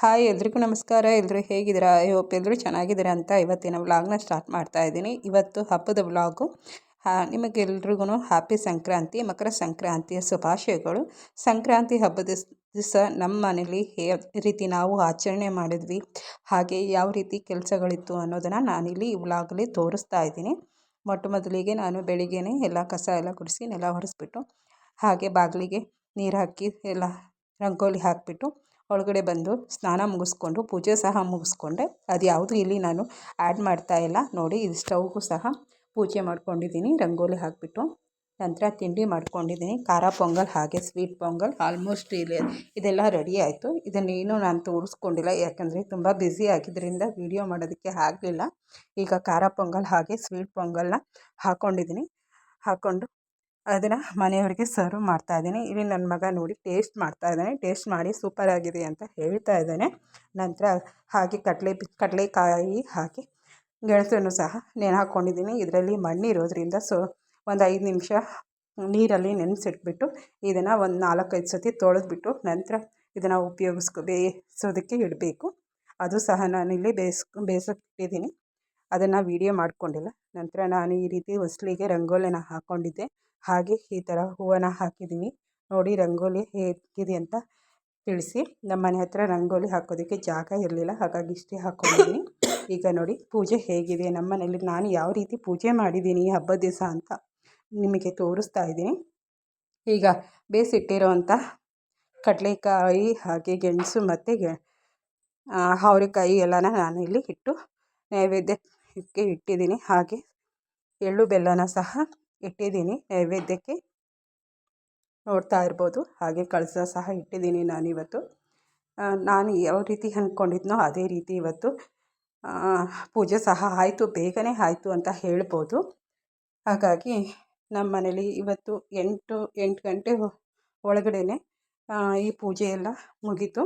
Hi ಎಲ್ರಿಗೂ ನಮಸ್ಕಾರ. ಎಲ್ಲರೂ ಹೇಗಿದ್ದೀರಾ? ಐ ಹೋಪ್ ಎಲ್ಲರೂ ಚೆನ್ನಾಗಿದ್ದೀರಾ ಅಂತ ಇವತ್ತಿನ ವ್ಲಾಗ್ನ ಸ್ಟಾರ್ಟ್ ಮಾಡ್ತಾ ಇದ್ದೀನಿ. ಇವತ್ತು ಹಬ್ಬದ ವ್ಲಾಗು. ನಿಮಗೆಲ್ರಿಗೂ ಹ್ಯಾಪಿ ಸಂಕ್ರಾಂತಿ, ಮಕರ ಸಂಕ್ರಾಂತಿಯ ಶುಭಾಶಯಗಳು. ಸಂಕ್ರಾಂತಿ ಹಬ್ಬದ ದಿವಸ ನಮ್ಮ ಮನೇಲಿ ರೀತಿ ನಾವು ಆಚರಣೆ ಮಾಡಿದ್ವಿ, ಹಾಗೆ ಯಾವ ರೀತಿ ಕೆಲಸಗಳಿತ್ತು ಅನ್ನೋದನ್ನು ನಾನಿಲ್ಲಿ ಈ ವ್ಲಾಗಲ್ಲಿ ತೋರಿಸ್ತಾ ಇದ್ದೀನಿ. ಮೊದಲಿಗೆ ನಾನು ಬೆಳಿಗ್ಗೆನೇ ಎಲ್ಲ ಕಸ ಎಲ್ಲ ಗುಡಿಸಿ ನೆಲ ಒರೆಸ್ಬಿಟ್ಟು, ಹಾಗೆ ಬಾಗಿಲಿಗೆ ನೀರು ಹಾಕಿ ಎಲ್ಲ ರಂಗೋಲಿ ಹಾಕಿಬಿಟ್ಟು ಒಳಗಡೆ ಬಂದು ಸ್ನಾನ ಮುಗಿಸ್ಕೊಂಡು ಪೂಜೆ ಸಹ ಮುಗಿಸ್ಕೊಂಡೆ. ಅದು ಯಾವುದು ಇಲ್ಲಿ ನಾನು ಆ್ಯಡ್ ಮಾಡ್ತಾ ಇಲ್ಲ ನೋಡಿ. ಇದು ಸ್ಟವ್ಗೂ ಸಹ ಪೂಜೆ ಮಾಡ್ಕೊಂಡಿದ್ದೀನಿ ರಂಗೋಲಿ ಹಾಕಿಬಿಟ್ಟು. ನಂತರ ತಿಂಡಿ ಮಾಡ್ಕೊಂಡಿದ್ದೀನಿ, ಖಾರ ಪೊಂಗಲ್ ಹಾಗೆ ಸ್ವೀಟ್ ಪೊಂಗಲ್. ಆಲ್ಮೋಸ್ಟ್ ಇದೆಲ್ಲ ರೆಡಿ ಆಯಿತು. ಇದನ್ನೇನು ನಾನು ತೋರಿಸ್ಕೊಂಡಿಲ್ಲ, ಯಾಕಂದರೆ ತುಂಬ ಬ್ಯುಸಿ ಆಗಿದ್ದರಿಂದ ವಿಡಿಯೋ ಮಾಡೋದಕ್ಕೆ ಆಗಲಿಲ್ಲ. ಈಗ ಖಾರ ಪೊಂಗಲ್ ಹಾಗೆ ಸ್ವೀಟ್ ಪೊಂಗಲ್ನ ಹಾಕ್ಕೊಂಡು ಅದನ್ನು ಮನೆಯವರಿಗೆ ಸರ್ವ್ ಮಾಡ್ತಾಯಿದ್ದೀನಿ. ಇಲ್ಲಿ ನನ್ನ ಮಗ ನೋಡಿ ಟೇಸ್ಟ್ ಮಾಡ್ತಾಯಿದ್ದಾನೆ. ಟೇಸ್ಟ್ ಮಾಡಿ ಸೂಪರ್ ಆಗಿದೆ ಅಂತ ಹೇಳ್ತಾ ಇದ್ದಾನೆ. ನಂತರ ಹಾಗೆ ಕಡಲೆಕಾಯಿ ಹಾಕಿ ಗೆಣಸನ್ನು ಸಹ ಹಾಕ್ಕೊಂಡಿದ್ದೀನಿ. ಇದರಲ್ಲಿ ಮಣ್ಣಿರೋದ್ರಿಂದ ಒಂದು 5 ನಿಮಿಷ ನೀರಲ್ಲಿ ನೆನೆಸಿಟ್ಬಿಟ್ಟು ಇದನ್ನು ಒಂದು 4-5 ಸತಿ ತೊಳೆದ್ಬಿಟ್ಟು ನಂತರ ಇದನ್ನು ಬೇಯಿಸೋದಕ್ಕೆ ಇಡಬೇಕು. ಅದು ಸಹ ನಾನಿಲ್ಲಿ ಬೇಯಿಸೋಕ್ಕಿಟ್ಟಿದ್ದೀನಿ. ಅದನ್ನು ವೀಡಿಯೋ ಮಾಡ್ಕೊಂಡಿಲ್ಲ. ನಂತರ ನಾನು ಈ ರೀತಿ ಹೊಸ್ಲಿಗೆ ರಂಗೋಲಿನ ಹಾಕ್ಕೊಂಡಿದ್ದೆ. ಹಾಗೆ ಈ ಥರ ಹೂವನ್ನು ಹಾಕಿದ್ದೀನಿ ನೋಡಿ. ರಂಗೋಲಿ ಹೇಗಿದೆ ಅಂತ ತಿಳಿಸಿ. ನಮ್ಮ ಮನೆ ಹತ್ರ ರಂಗೋಲಿ ಹಾಕೋದಕ್ಕೆ ಜಾಗ ಇರಲಿಲ್ಲ, ಹಾಗಾಗಿ ಇಷ್ಟೇ ಹಾಕ್ಕೊಂಡಿದ್ದೀನಿ. ಈಗ ನೋಡಿ ಪೂಜೆ ಹೇಗಿದೆ ನಮ್ಮ ಮನೇಲಿ, ನಾನು ಯಾವ ರೀತಿ ಪೂಜೆ ಮಾಡಿದ್ದೀನಿ ಈ ಹಬ್ಬದ ದಿವಸ ಅಂತ ನಿಮಗೆ ತೋರಿಸ್ತಾ ಇದ್ದೀನಿ. ಈಗ ಬೇಯಿಸಿಟ್ಟಿರೋವಂಥ ಕಡಲೆಕಾಯಿ ಹಾಗೆ ಗೆಣಸು ಮತ್ತು ಅವರೆಕಾಯಿ ಎಲ್ಲನ ನಾನು ಇಲ್ಲಿ ಇಟ್ಟು ನೈವೇದ್ಯಕ್ಕೆ ಇಟ್ಟಿದ್ದೀನಿ. ಹಾಗೆ ಎಳ್ಳು ಬೆಲ್ಲನ ಸಹ ಇಟ್ಟಿದ್ದೀನಿ ನೈವೇದ್ಯಕ್ಕೆ, ನೋಡ್ತಾ ಇರ್ಬೋದು. ಹಾಗೆ ಕಳಸ ಸಹ ಇಟ್ಟಿದ್ದೀನಿ ನಾನಿವತ್ತು. ನಾನು ಯಾವ ರೀತಿ ಅಂದ್ಕೊಂಡಿದ್ನೋ ಅದೇ ರೀತಿ ಇವತ್ತು ಪೂಜೆ ಸಹ ಆಯಿತು, ಬೇಗನೆ ಆಯಿತು ಅಂತ ಹೇಳ್ಬೋದು. ಹಾಗಾಗಿ ನಮ್ಮ ಮನೇಲಿ ಇವತ್ತು 8 ಗಂಟೆ ಒಳಗಡೆ ಈ ಪೂಜೆ ಎಲ್ಲ ಮುಗೀತು.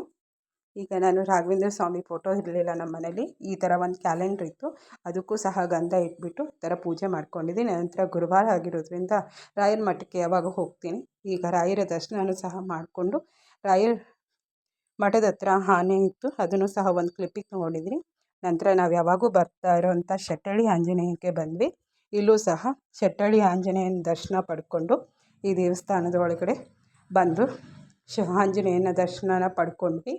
ಈಗ ನಾನು ರಾಘವೇಂದ್ರ ಸ್ವಾಮಿ ಫೋಟೋ ಇರಲಿಲ್ಲ ನಮ್ಮ ಮನೇಲಿ, ಈ ಥರ ಒಂದು ಕ್ಯಾಲೆಂಡ್ರ್ ಇತ್ತು, ಅದಕ್ಕೂ ಸಹ ಗಂಧ ಇಟ್ಬಿಟ್ಟು ಈ ಥರ ಪೂಜೆ ಮಾಡ್ಕೊಂಡಿದ್ದೀನಿ. ನಂತರ ಗುರುವಾರ ಆಗಿರೋದ್ರಿಂದ ರಾಯರ ಮಠಕ್ಕೆ ಯಾವಾಗ ಹೋಗ್ತೀನಿ. ಈಗ ರಾಯರ ದರ್ಶನನೂ ಸಹ ಮಾಡಿಕೊಂಡು ರಾಯರ ಮಠದ ಹತ್ರ ಆನೆ ಇತ್ತು, ಅದನ್ನು ಸಹ ಒಂದು ಕ್ಲಿಪ್ಪಿಗೆ ತೊಗೊಂಡಿದ್ದೀನಿ. ನಂತರ ನಾವು ಯಾವಾಗೂ ಬರ್ತಾ ಇರೋವಂಥ ಶೆಟ್ಟಳ್ಳಿ ಆಂಜನೇಯಕ್ಕೆ ಬಂದ್ವಿ. ಇಲ್ಲೂ ಸಹ ಶೆಟ್ಟಳ್ಳಿ ಆಂಜನೇಯನ ದರ್ಶನ ಪಡ್ಕೊಂಡು ಈ ದೇವಸ್ಥಾನದ ಒಳಗಡೆ ಬಂದು ಆಂಜನೇಯನ ದರ್ಶನನ ಪಡ್ಕೊಂಡ್ವಿ.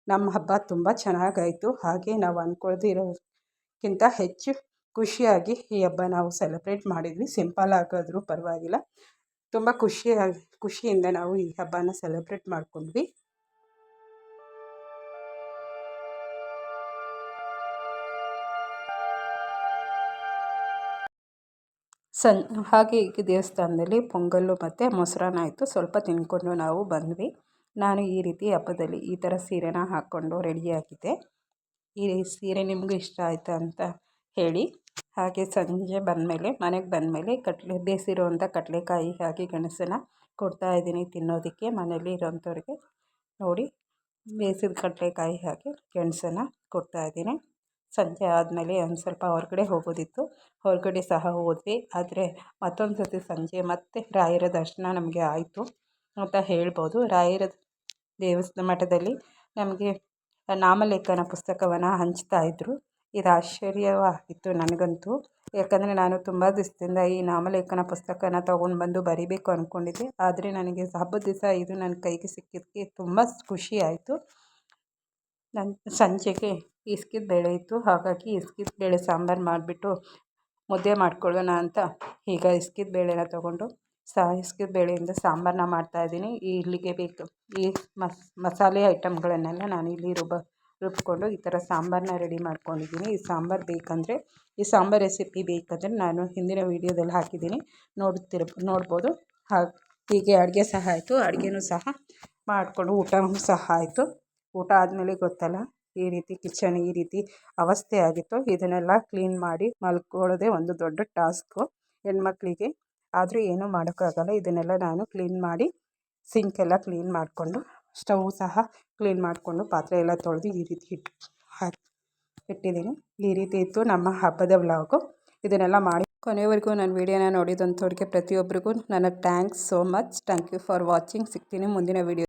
ನಮ್ಮ ಹಬ್ಬ ತುಂಬ ಚೆನ್ನಾಗಾಯಿತು. ಹಾಗೆ ನಾವು ಅಂದ್ಕೊಳ್ದಿರೋಕ್ಕಿಂತ ಹೆಚ್ಚು ಖುಷಿಯಾಗಿ ಈ ಹಬ್ಬ ನಾವು ಸೆಲೆಬ್ರೇಟ್ ಮಾಡಿದ್ವಿ. ಸಿಂಪಲ್ ಆಗಾದರೂ ಪರವಾಗಿಲ್ಲ, ತುಂಬ ಖುಷಿಯಿಂದ ನಾವು ಈ ಹಬ್ಬನ ಸೆಲೆಬ್ರೇಟ್ ಮಾಡ್ಕೊಂಡ್ವಿ. ಹಾಗೆ ಈಗ ದೇವಸ್ಥಾನದಲ್ಲಿ ಪೊಂಗಲ್ಲು ಮತ್ತು ಮೊಸರನ್ನ ಇತ್ತು, ಸ್ವಲ್ಪ ತಿಂದ್ಕೊಂಡು ನಾವು ಬಂದ್ವಿ. ನಾನು ಈ ರೀತಿ ಹಬ್ಬದಲ್ಲಿ ಈ ಥರ ಸೀರೆನ ಹಾಕ್ಕೊಂಡು ರೆಡಿಯಾಗಿದ್ದೆ. ಈ ಸೀರೆ ನಿಮಗೂ ಇಷ್ಟ ಆಯಿತಾ ಅಂತ ಹೇಳಿ. ಹಾಗೆ ಸಂಜೆ ಮನೆಗೆ ಬಂದಮೇಲೆ ಬೇಯಿಸಿರುವಂಥ ಕಡಲೆಕಾಯಿ ಹಾಗೆ ಗೆಣಸನ್ನು ಕೊಡ್ತಾಯಿದ್ದೀನಿ ತಿನ್ನೋದಕ್ಕೆ ಮನೇಲಿ ಇರೋಂಥವ್ರಿಗೆ. ನೋಡಿ ಬೇಯಿಸಿದ ಕಡಲೆಕಾಯಿ ಹಾಗೆ ಗೆಣಸನ್ನು ಕೊಡ್ತಾಯಿದ್ದೀನಿ. ಸಂಜೆ ಆದಮೇಲೆ ಒಂದು ಸ್ವಲ್ಪ ಹೊರಗಡೆ ಹೋಗೋದಿತ್ತು, ಹೊರಗಡೆ ಸಹ ಹೋದ್ವಿ. ಆದರೆ ಮತ್ತೊಂದು ಸರ್ತಿ ಸಂಜೆ ಮತ್ತೆ ರಾಯರ ದರ್ಶನ ನಮಗೆ ಆಯಿತು ಅಂತ ಹೇಳ್ಬೋದು. ರಾಯರ ಮಠದಲ್ಲಿ ನಮಗೆ ನಾಮಲೇಖನ ಪುಸ್ತಕವನ್ನು ಹಂಚ್ತಾಯಿದ್ರು. ಇದು ಆಶ್ಚರ್ಯವಾಗಿತ್ತು ನನಗಂತೂ, ಯಾಕಂದರೆ ನಾನು ತುಂಬ ದಿವಸದಿಂದ ಈ ನಾಮಲೇಖನ ಪುಸ್ತಕನ ತೊಗೊಂಡು ಬಂದು ಬರೀಬೇಕು ಅಂದ್ಕೊಂಡಿದ್ದೆ. ಆದರೆ ನನಗೆ ಹಬ್ಬದ ದಿವಸ ಇದು ನನ್ನ ಕೈಗೆ ಸಿಕ್ಕಿದ್ದಕ್ಕೆ ತುಂಬ ಖುಷಿ ಆಯಿತು. ಸಂಜೆಗೆ ಇಸ್ಕಿದ ಬೇಳೆ ಇತ್ತು, ಹಾಗಾಗಿ ಇಸ್ಕಿದ ಬೇಳೆ ಸಾಂಬಾರು ಮಾಡಿಬಿಟ್ಟು ಮುದ್ದೆ ಮಾಡ್ಕೊಳ್ಳೋಣ ಅಂತ ಈಗ ಇಸ್ಕಿದ ಬೇಳೆನ ತೊಗೊಂಡು ಇಸ್ಕಿದ ಬೇಳೆಯಿಂದ ಸಾಂಬಾರನ್ನ ಮಾಡ್ತಾಯಿದ್ದೀನಿ. ಇಲ್ಲಿಗೆ ಬೇಕು ಈ ಮಸಾಲೆ ಐಟಮ್ಗಳನ್ನೆಲ್ಲ ನಾನು ಇಲ್ಲಿ ರುಬ್ಕೊಂಡು ಈ ಥರ ಸಾಂಬಾರನ್ನ ರೆಡಿ ಮಾಡ್ಕೊಂಡಿದ್ದೀನಿ. ಈ ಸಾಂಬಾರು ಬೇಕಂದರೆ, ಈ ಸಾಂಬಾರು ರೆಸಿಪಿ ಬೇಕಂದರೆ ನಾನು ಹಿಂದಿನ ವೀಡಿಯೋದಲ್ಲಿ ಹಾಕಿದ್ದೀನಿ, ನೋಡ್ಬೋದು. ಹೀಗೆ ಅಡುಗೆ ಸಹ ಆಯಿತು, ಅಡುಗೆನೂ ಸಹ ಮಾಡಿಕೊಂಡು ಊಟನೂ ಸಹ ಆಯಿತು. ಊಟ ಆದಮೇಲೆ ಗೊತ್ತಲ್ಲ ಈ ರೀತಿ ಕಿಚನ್ ಈ ರೀತಿ ಅವಸ್ಥೆ ಆಗಿತ್ತು. ಇದನ್ನೆಲ್ಲ ಕ್ಲೀನ್ ಮಾಡಿ ಮಲ್ಕೊಳ್ಳೋದೇ ಒಂದು ದೊಡ್ಡ ಟಾಸ್ಕು ಹೆಣ್ಮಕ್ಳಿಗೆ. ಆದರೂ ಏನೂ ಮಾಡೋಕ್ಕಾಗಲ್ಲ. ಇದನ್ನೆಲ್ಲ ನಾನು ಕ್ಲೀನ್ ಮಾಡಿ ಸಿಂಕೆಲ್ಲ ಕ್ಲೀನ್ ಮಾಡಿಕೊಂಡು ಸ್ಟವ್ ಸಹ ಕ್ಲೀನ್ ಮಾಡಿಕೊಂಡು ಪಾತ್ರೆ ಎಲ್ಲ ತೊಳೆದು ಈ ರೀತಿ ಇಟ್ಟಿದ್ದೀನಿ. ಈ ರೀತಿ ಇತ್ತು ನಮ್ಮ ಹಬ್ಬದ ವ್ಲಾಗು. ಇದನ್ನೆಲ್ಲ ಮಾಡಿ ಕೊನೆವರೆಗೂ ನನ್ನ ವೀಡಿಯೋನ ನೋಡಿದಂಥವ್ರಿಗೆ ಪ್ರತಿಯೊಬ್ಬರಿಗೂ ನನ್ನ thanks so much. Thank you for watching. ಸಿಗ್ತೀನಿ ಮುಂದಿನ ವೀಡಿಯೋ.